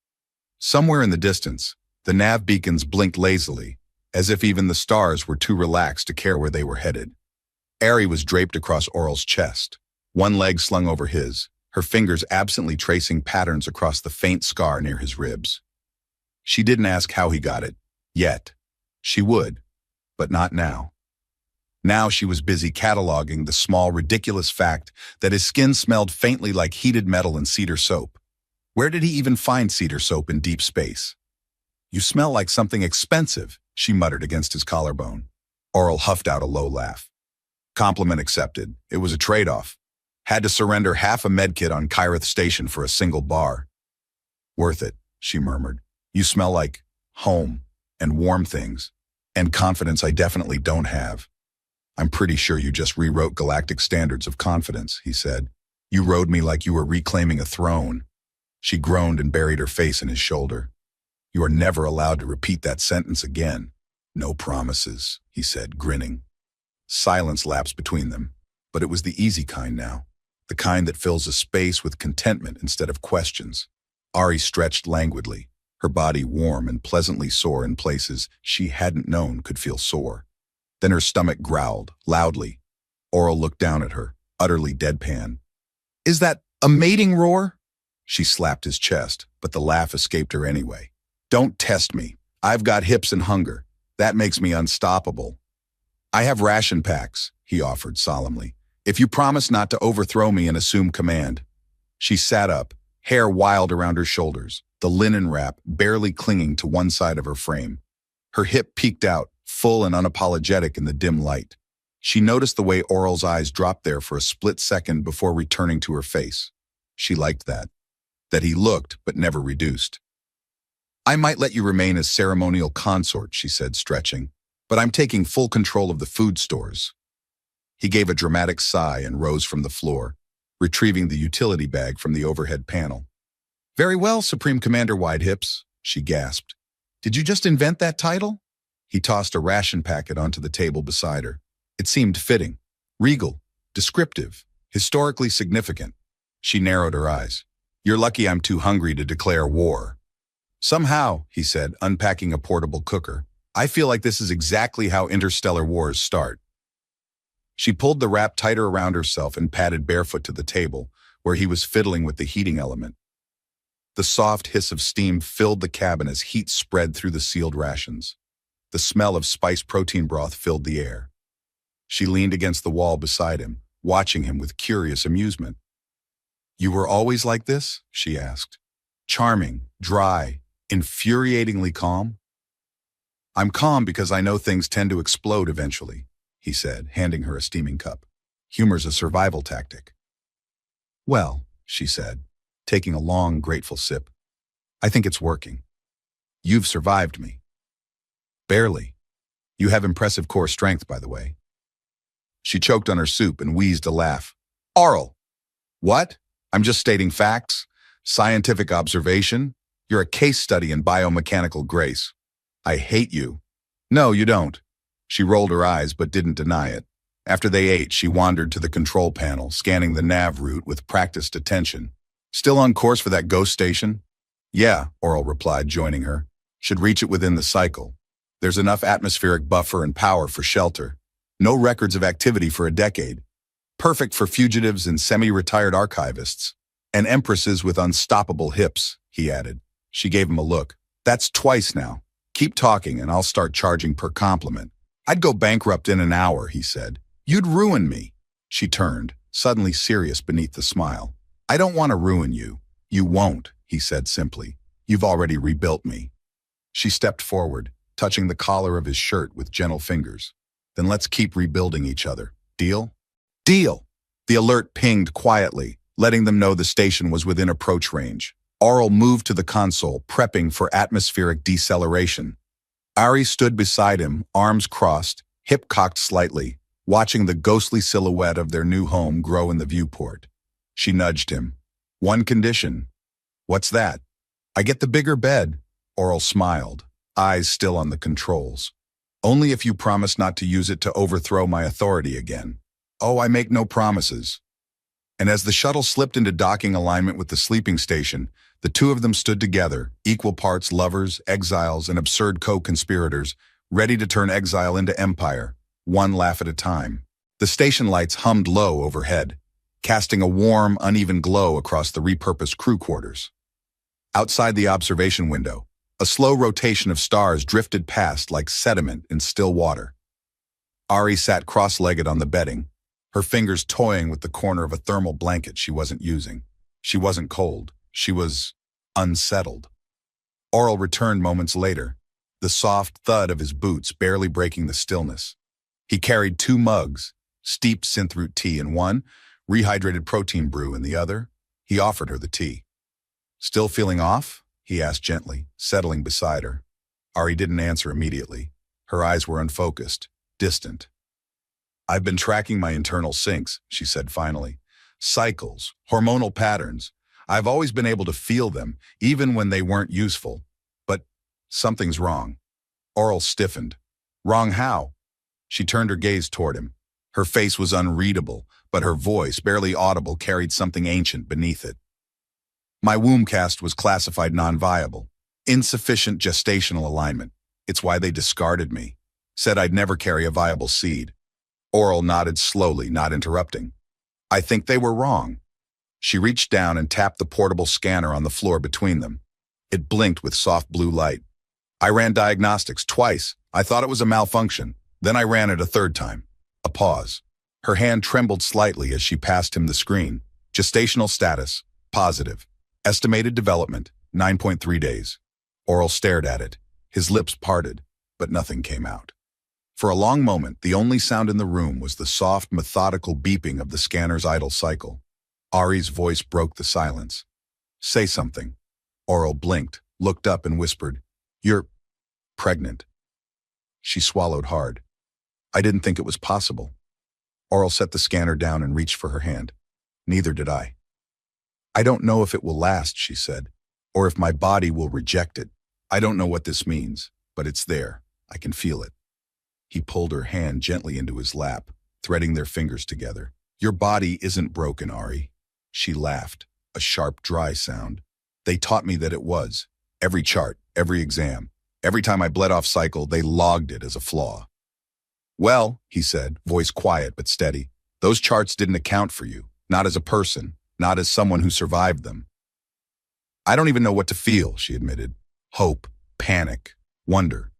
Speaker 1: Somewhere in the distance, the nav beacons blinked lazily, as if even the stars were too relaxed to care where they were headed. Ari was draped across Oral's chest, one leg slung over his, her fingers absently tracing patterns across the faint scar near his ribs. She didn't ask how he got it, yet. She would, but not now. Now she was busy cataloging the small, ridiculous fact that his skin smelled faintly like heated metal and cedar soap. Where did he even find cedar soap in deep space? "You smell like something expensive," she muttered against his collarbone. Oral huffed out a low laugh. Compliment accepted. It was a trade-off. Had to surrender half a medkit on Kyrith Station for a single bar. "Worth it," she murmured. "You smell like home and warm things and confidence I definitely don't have." "I'm pretty sure you just rewrote galactic standards of confidence," he said. "You rode me like you were reclaiming a throne." She groaned and buried her face in his shoulder. "You are never allowed to repeat that sentence again." "No promises," he said, grinning. Silence lapsed between them, but it was the easy kind now. The kind that fills a space with contentment instead of questions. Ari stretched languidly, her body warm and pleasantly sore in places she hadn't known could feel sore. Then her stomach growled, loudly. Oral looked down at her, utterly deadpan. "Is that a mating roar?" She slapped his chest, but the laugh escaped her anyway. "Don't test me. I've got hips and hunger. That makes me unstoppable." "I have ration packs," he offered solemnly. "If you promise not to overthrow me and assume command." She sat up, hair wild around her shoulders, the linen wrap barely clinging to one side of her frame. Her hip peeked out, full and unapologetic in the dim light. She noticed the way Oral's eyes dropped there for a split second before returning to her face. She liked that. That he looked, but never reduced. "I might let you remain as ceremonial consort," she said, stretching, "but I'm taking full control of the food stores." He gave a dramatic sigh and rose from the floor, retrieving the utility bag from the overhead panel. "Very well, Supreme Commander Widehips," she gasped. "Did you just invent that title?" He tossed a ration packet onto the table beside her. It seemed fitting, regal, descriptive, historically significant. She narrowed her eyes. You're lucky I'm too hungry to declare war. Somehow, he said, unpacking a portable cooker, I feel like this is exactly how interstellar wars start. She pulled the wrap tighter around herself and padded barefoot to the table, where he was fiddling with the heating element. The soft hiss of steam filled the cabin as heat spread through the sealed rations. The smell of spiced protein broth filled the air. She leaned against the wall beside him, watching him with curious amusement. You were always like this? She asked. Charming, dry, infuriatingly calm? I'm calm because I know things tend to explode eventually, he said, handing her a steaming cup. Humor's a survival tactic. Well, she said, taking a long, grateful sip, I think it's working. You've survived me. Barely. You have impressive core strength, by the way. She choked on her soup and wheezed a laugh. Aural. What? I'm just stating facts. Scientific observation. You're a case study in biomechanical grace. I hate you. No, you don't. She rolled her eyes but didn't deny it. After they ate, she wandered to the control panel, scanning the nav route with practiced attention. Still on course for that ghost station? Yeah, Aural replied, joining her. Should reach it within the cycle. There's enough atmospheric buffer and power for shelter. No records of activity for a decade. Perfect for fugitives and semi-retired archivists. And empresses with unstoppable hips, he added. She gave him a look. That's twice now. Keep talking and I'll start charging per compliment. I'd go bankrupt in an hour, he said. You'd ruin me. She turned, suddenly serious beneath the smile. I don't want to ruin you. You won't, he said simply. You've already rebuilt me. She stepped forward, touching the collar of his shirt with gentle fingers. Then let's keep rebuilding each other. Deal? Deal! The alert pinged quietly, letting them know the station was within approach range. Aural moved to the console, prepping for atmospheric deceleration. Ari stood beside him, arms crossed, hip cocked slightly, watching the ghostly silhouette of their new home grow in the viewport. She nudged him. One condition. What's that? I get the bigger bed. Aural smiled, eyes still on the controls. Only if you promise not to use it to overthrow my authority again. Oh, I make no promises. And as the shuttle slipped into docking alignment with the sleeping station, the two of them stood together, equal parts lovers, exiles, and absurd co-conspirators, ready to turn exile into empire, one laugh at a time. The station lights hummed low overhead, casting a warm, uneven glow across the repurposed crew quarters. Outside the observation window, a slow rotation of stars drifted past like sediment in still water. Ari sat cross-legged on the bedding, her fingers toying with the corner of a thermal blanket she wasn't using. She wasn't cold. She was unsettled. Aural returned moments later, the soft thud of his boots barely breaking the stillness. He carried 2 mugs, steeped synthroot tea in one, rehydrated protein brew in the other. He offered her the tea. Still feeling off? He asked gently, settling beside her. Ari didn't answer immediately. Her eyes were unfocused, distant. I've been tracking my internal syncs, she said finally. Cycles, hormonal patterns. I've always been able to feel them, even when they weren't useful. But something's wrong. Aural stiffened. Wrong how? She turned her gaze toward him. Her face was unreadable, but her voice, barely audible, carried something ancient beneath it. My womb cast was classified non-viable. Insufficient gestational alignment. It's why they discarded me. Said I'd never carry a viable seed. Aural nodded slowly, not interrupting. I think they were wrong. She reached down and tapped the portable scanner on the floor between them. It blinked with soft blue light. I ran diagnostics twice. I thought it was a malfunction. Then I ran it a third time. A pause. Her hand trembled slightly as she passed him the screen. Gestational status, positive. Estimated development, 9.3 days. Aural stared at it. His lips parted, but nothing came out. For a long moment, the only sound in the room was the soft, methodical beeping of the scanner's idle cycle. Ari's voice broke the silence. Say something. Aural blinked, looked up and whispered, You're pregnant. She swallowed hard. I didn't think it was possible. Aural set the scanner down and reached for her hand. Neither did I. I don't know if it will last, she said, or if my body will reject it. I don't know what this means, but it's there. I can feel it. He pulled her hand gently into his lap, threading their fingers together. Your body isn't broken, Ari. She laughed, a sharp, dry sound. They taught me that it was. Every chart, every exam, every time I bled off cycle, they logged it as a flaw. Well, he said, voice quiet but steady, those charts didn't account for you, not as a person, not as someone who survived them. I don't even know what to feel, she admitted. Hope, panic, wonder.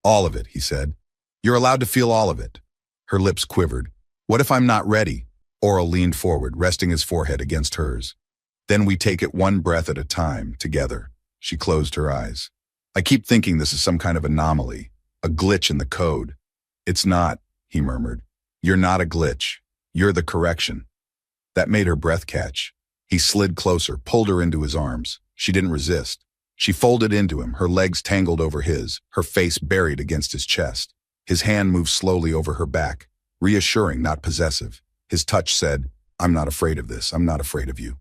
Speaker 1: All of it, he said. You're allowed to feel all of it. Her lips quivered. What if I'm not ready? Oral leaned forward, resting his forehead against hers. Then we take it one breath at a time, together. She closed her eyes. I keep thinking this is some kind of anomaly, a glitch in the code. It's not, he murmured. You're not a glitch. You're the correction. That made her breath catch. He slid closer, pulled her into his arms. She didn't resist. She folded into him, her legs tangled over his, her face buried against his chest. His hand moved slowly over her back, reassuring, not possessive. His touch said, I'm not afraid of this. I'm not afraid of you.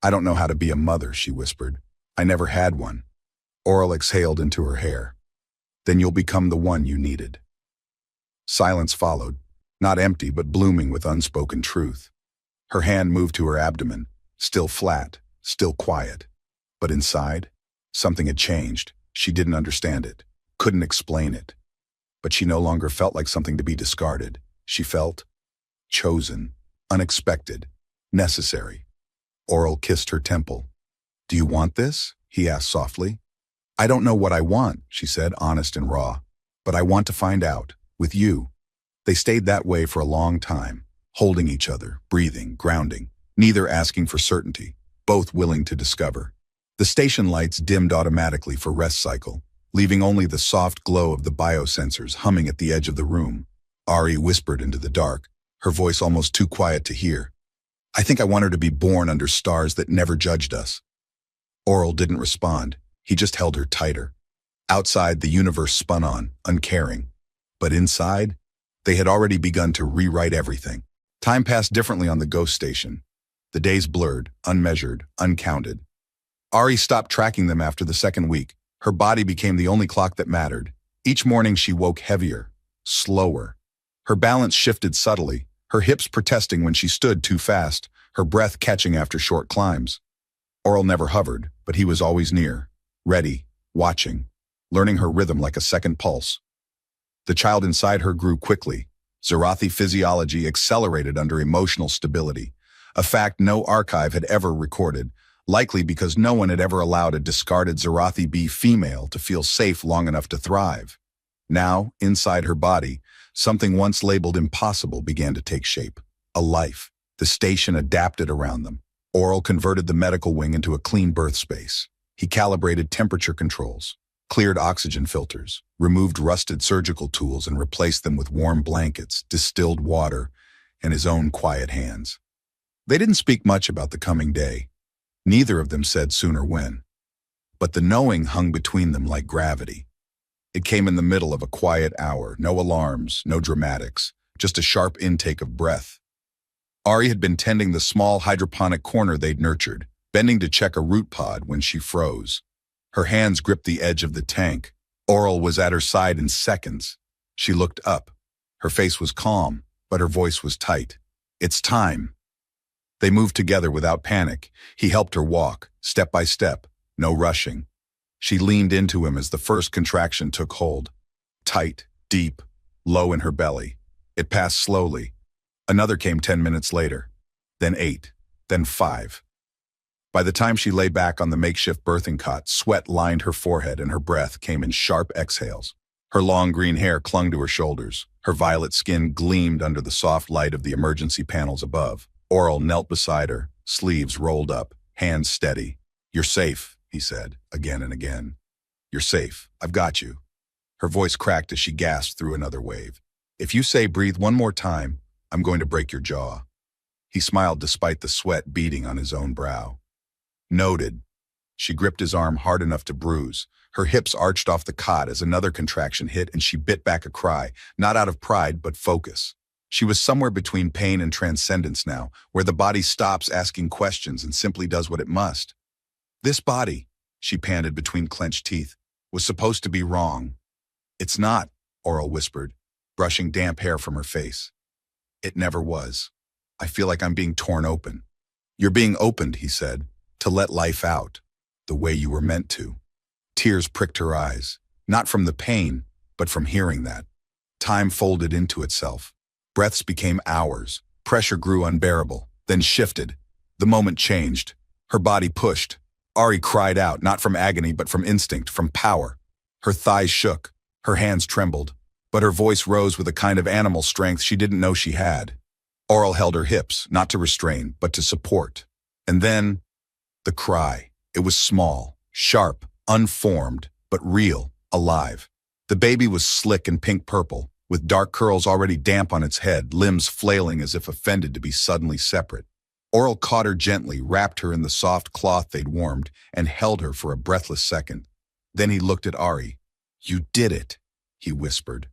Speaker 1: I don't know how to be a mother, she whispered. I never had one. Oral exhaled into her hair. Then you'll become the one you needed. Silence followed, not empty but blooming with unspoken truth. Her hand moved to her abdomen, still flat, still quiet. But inside, something had changed. She didn't understand it, couldn't explain it. But she no longer felt like something to be discarded. She felt chosen, unexpected, necessary. Oral kissed her temple. Do you want this? He asked softly. I don't know what I want, she said, honest and raw. But I want to find out, with you. They stayed that way for a long time, holding each other, breathing, grounding, neither asking for certainty, both willing to discover. The station lights dimmed automatically for rest cycle, leaving only the soft glow of the biosensors humming at the edge of the room. Ari whispered into the dark, her voice almost too quiet to hear. I think I want her to be born under stars that never judged us. Oral didn't respond. He just held her tighter. Outside, the universe spun on, uncaring. But inside, they had already begun to rewrite everything. Time passed differently on the ghost station. The days blurred, unmeasured, uncounted. Ari stopped tracking them after the second week. Her body became the only clock that mattered. Each morning she woke heavier, slower. Her balance shifted subtly, her hips protesting when she stood too fast, her breath catching after short climbs. Oral never hovered, but he was always near, ready, watching, learning her rhythm like a second pulse. The child inside her grew quickly. Zarathi physiology accelerated under emotional stability, a fact no archive had ever recorded, likely because no one had ever allowed a discarded Zarathi B female to feel safe long enough to thrive. Now, inside her body, something once labeled impossible began to take shape. A life. The station adapted around them. Oral converted the medical wing into a clean birth space. He calibrated temperature controls, cleared oxygen filters, removed rusted surgical tools and replaced them with warm blankets, distilled water, and his own quiet hands. They didn't speak much about the coming day. Neither of them said soon or when. But the knowing hung between them like gravity. It came in the middle of a quiet hour, no alarms, no dramatics, just a sharp intake of breath. Ari had been tending the small hydroponic corner they'd nurtured, bending to check a root pod when she froze. Her hands gripped the edge of the tank. Oral was at her side in seconds. She looked up. Her face was calm, but her voice was tight. It's time. They moved together without panic. He helped her walk, step by step, no rushing. She leaned into him as the first contraction took hold. Tight, deep, low in her belly. It passed slowly. Another came 10 minutes later, then 8, then 5. By the time she lay back on the makeshift birthing cot, sweat lined her forehead and her breath came in sharp exhales. Her long green hair clung to her shoulders. Her violet skin gleamed under the soft light of the emergency panels above. Oral knelt beside her, sleeves rolled up, hands steady. You're safe, he said, again and again. You're safe. I've got you. Her voice cracked as she gasped through another wave. If you say breathe one more time, I'm going to break your jaw. He smiled despite the sweat beading on his own brow. Noted. She gripped his arm hard enough to bruise. Her hips arched off the cot as another contraction hit and she bit back a cry, not out of pride but focus. She was somewhere between pain and transcendence now, where the body stops asking questions and simply does what it must. This body, she panted between clenched teeth, was supposed to be wrong. It's not, Oral whispered. brushing damp hair from her face. It never was. I feel like I'm being torn open. You're being opened, he said, to let life out, the way you were meant to. Tears pricked her eyes, not from the pain, but from hearing that. Time folded into itself. Breaths became hours. Pressure grew unbearable, then shifted. The moment changed. Her body pushed. Ari cried out, not from agony, but from instinct, from power. Her thighs shook. Her hands trembled. But her voice rose with a kind of animal strength she didn't know she had. Oral held her hips, not to restrain, but to support. And then, the cry. It was small, sharp, unformed, but real, alive. The baby was slick and pink-purple, with dark curls already damp on its head, limbs flailing as if offended to be suddenly separate. Oral caught her gently, wrapped her in the soft cloth they'd warmed, and held her for a breathless second. Then he looked at Ari. "You did it," he whispered.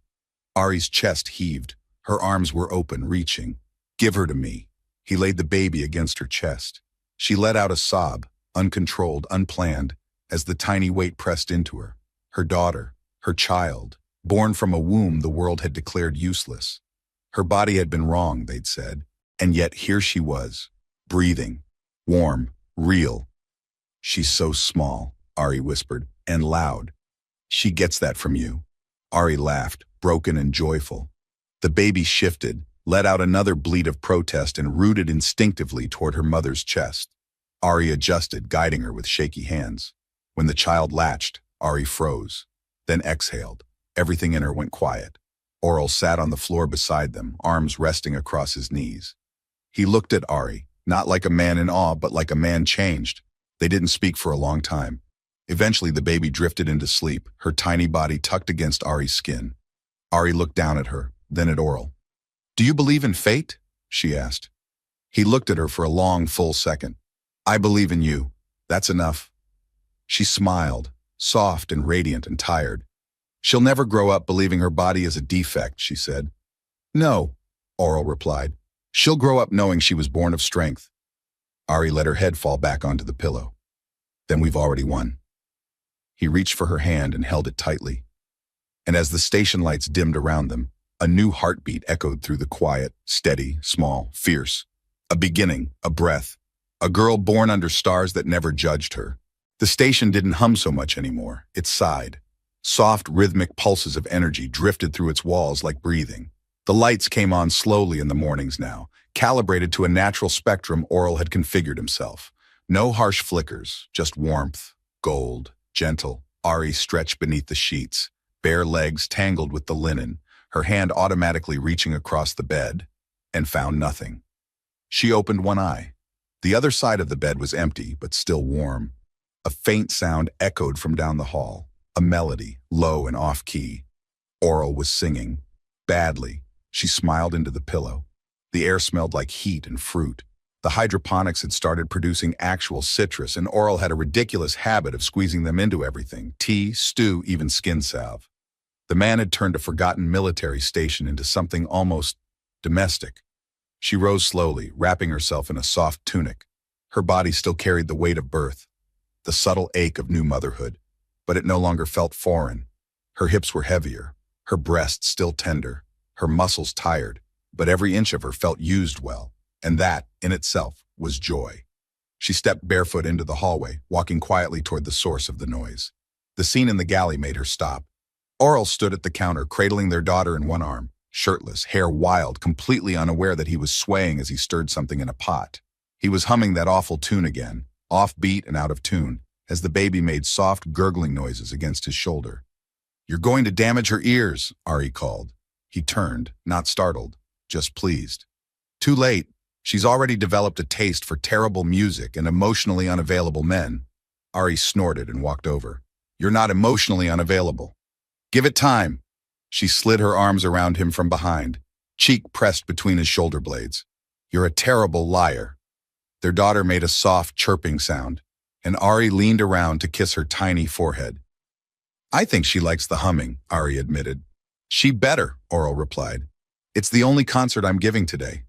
Speaker 1: Ari's chest heaved. Her arms were open, reaching. "Give her to me." He laid the baby against her chest. She let out a sob, uncontrolled, unplanned, as the tiny weight pressed into her. Her daughter, her child, born from a womb the world had declared useless. Her body had been wrong, they'd said, and yet here she was, breathing, warm, real. "She's so small," Ari whispered, and loud. "She gets that from you." Ari laughed, broken and joyful. The baby shifted, let out another bleat of protest and rooted instinctively toward her mother's chest. Ari adjusted, guiding her with shaky hands. When the child latched, Ari froze, then exhaled. Everything in her went quiet. Oral sat on the floor beside them, arms resting across his knees. He looked at Ari, not like a man in awe, but like a man changed. They didn't speak for a long time. Eventually, the baby drifted into sleep, her tiny body tucked against Ari's skin. Ari looked down at her, then at Oral. "Do you believe in fate?" she asked. He looked at her for a long, full second. "I believe in you. That's enough." She smiled, soft and radiant and tired. "She'll never grow up believing her body is a defect," she said. "No," Oral replied. "She'll grow up knowing she was born of strength." Ari let her head fall back onto the pillow. "Then we've already won." He reached for her hand and held it tightly. And as the station lights dimmed around them, a new heartbeat echoed through the quiet, steady, small, fierce. A beginning, a breath. A girl born under stars that never judged her. The station didn't hum so much anymore. It sighed. Soft, rhythmic pulses of energy drifted through its walls like breathing. The lights came on slowly in the mornings now, calibrated to a natural spectrum Oral had configured himself. No harsh flickers, just warmth, gold, gentle. Ari stretched beneath the sheets, bare legs tangled with the linen, her hand automatically reaching across the bed, and found nothing. She opened one eye. The other side of the bed was empty, but still warm. A faint sound echoed from down the hall, a melody, low and off-key. Oral was singing. Badly. She smiled into the pillow. The air smelled like heat and fruit. The hydroponics had started producing actual citrus, and Oral had a ridiculous habit of squeezing them into everything: tea, stew, even skin salve. The man had turned a forgotten military station into something almost domestic. She rose slowly, wrapping herself in a soft tunic. Her body still carried the weight of birth, the subtle ache of new motherhood, but it no longer felt foreign. Her hips were heavier, her breasts still tender, her muscles tired, but every inch of her felt used well, and that, in itself, was joy. She stepped barefoot into the hallway, walking quietly toward the source of the noise. The scene in the galley made her stop. Oral stood at the counter, cradling their daughter in one arm, shirtless, hair wild, completely unaware that he was swaying as he stirred something in a pot. He was humming that awful tune again, off-beat and out of tune, as the baby made soft, gurgling noises against his shoulder. "You're going to damage her ears," Ari called. He turned, not startled, just pleased. "Too late. She's already developed a taste for terrible music and emotionally unavailable men." Ari snorted and walked over. "You're not emotionally unavailable. Give it time." She slid her arms around him from behind, cheek pressed between his shoulder blades. "You're a terrible liar." Their daughter made a soft, chirping sound, and Ari leaned around to kiss her tiny forehead. "I think she likes the humming," Ari admitted. "She better," Oral replied. "It's the only concert I'm giving today."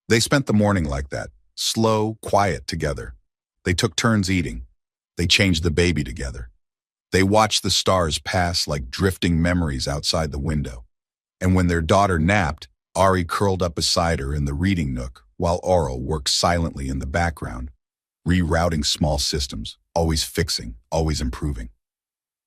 Speaker 1: They spent the morning like that, slow, quiet together. They took turns eating. They changed the baby together. They watched the stars pass like drifting memories outside the window. And when their daughter napped, Ari curled up beside her in the reading nook, while Oral worked silently in the background, rerouting small systems, always fixing, always improving.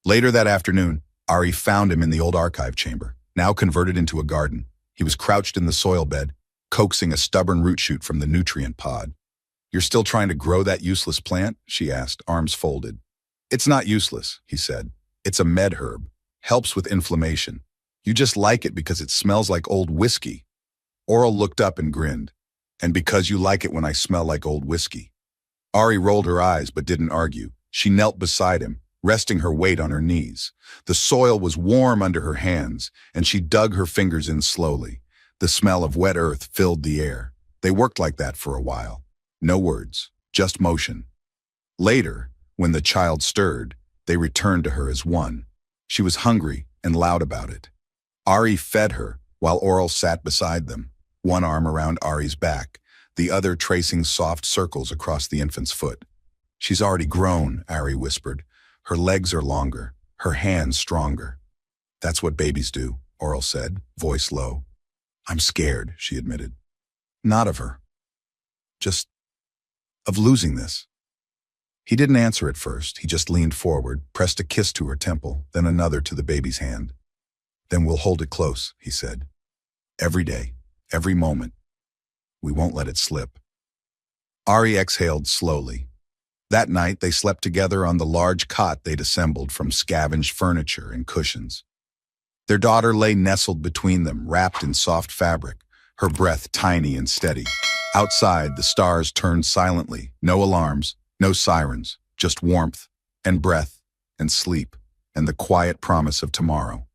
Speaker 1: Later that afternoon, Ari found him in the old archive chamber, now converted into a garden. He was crouched in the soil bed, coaxing a stubborn root shoot from the nutrient pod. "You're still trying to grow that useless plant?" she asked, arms folded. "It's not useless," he said. "It's a med herb. Helps with inflammation. You just like it because it smells like old whiskey." Oral looked up and grinned. "And because you like it when I smell like old whiskey." Ari rolled her eyes but didn't argue. She knelt beside him, resting her weight on her knees. The soil was warm under her hands, and she dug her fingers in slowly. The smell of wet earth filled the air. They worked like that for a while. No words, just motion. Later, when the child stirred, they returned to her as one. She was hungry and loud about it. Ari fed her, while Oral sat beside them, one arm around Ari's back, the other tracing soft circles across the infant's foot. "She's already grown," Ari whispered. "Her legs are longer, her hands stronger." "That's what babies do," Oral said, voice low. "I'm scared," she admitted. "Not of her. Just of losing this." He didn't answer at first. He just leaned forward, pressed a kiss to her temple, then another to the baby's hand. "Then we'll hold it close," he said. "Every day, every moment. We won't let it slip." Ari exhaled slowly. That night, they slept together on the large cot they'd assembled from scavenged furniture and cushions. Their daughter lay nestled between them, wrapped in soft fabric, her breath tiny and steady. Outside, the stars turned silently, no alarms, no sirens, just warmth and breath and sleep and the quiet promise of tomorrow.